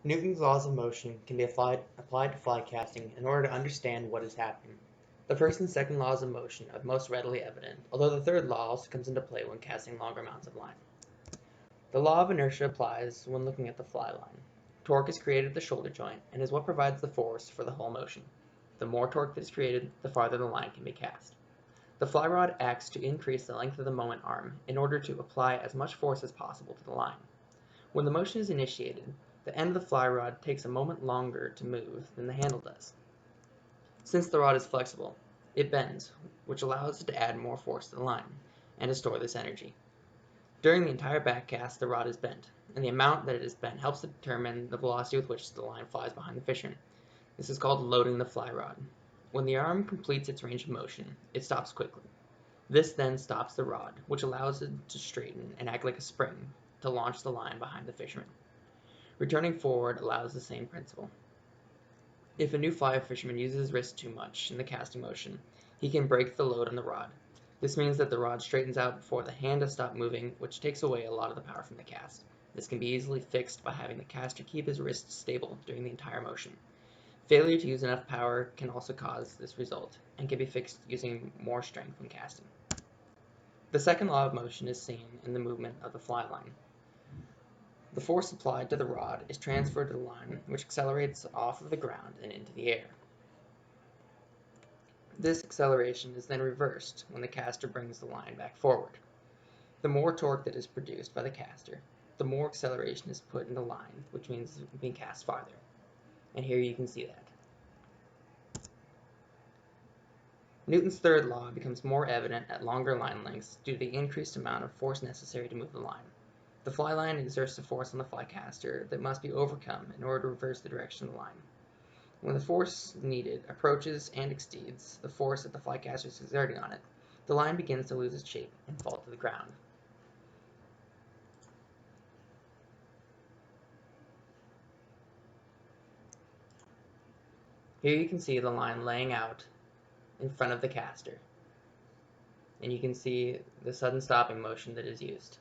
Newton's laws of motion can be applied to fly casting in order to understand what is happening. The first and second laws of motion are the most readily evident, although the third law also comes into play when casting longer amounts of line. The law of inertia applies when looking at the fly line. Torque is created at the shoulder joint and is what provides the force for the whole motion. The more torque that is created, the farther the line can be cast. The fly rod acts to increase the length of the moment arm in order to apply as much force as possible to the line. When the motion is initiated, the end of the fly rod takes a moment longer to move than the handle does. Since the rod is flexible, it bends, which allows it to add more force to the line and to store this energy. During the entire backcast, the rod is bent, and the amount that it is bent helps to determine the velocity with which the line flies behind the fisherman. This is called loading the fly rod. When the arm completes its range of motion, it stops quickly. This then stops the rod, which allows it to straighten and act like a spring to launch the line behind the fisherman. Returning forward allows the same principle. If a new fly fisherman uses his wrist too much in the casting motion, he can break the load on the rod. This means that the rod straightens out before the hand has stopped moving, which takes away a lot of the power from the cast. This can be easily fixed by having the caster keep his wrist stable during the entire motion. Failure to use enough power can also cause this result, and can be fixed using more strength when casting. The second law of motion is seen in the movement of the fly line. The force applied to the rod is transferred to the line, which accelerates off of the ground and into the air. This acceleration is then reversed when the caster brings the line back forward. The more torque that is produced by the caster, the more acceleration is put in the line, which means it's being cast farther. And here you can see that. Newton's third law becomes more evident at longer line lengths due to the increased amount of force necessary to move the line. The fly line exerts a force on the fly caster that must be overcome in order to reverse the direction of the line. When the force needed approaches and exceeds the force that the fly caster is exerting on it, the line begins to lose its shape and fall to the ground. Here you can see the line laying out in front of the caster, and you can see the sudden stopping motion that is used.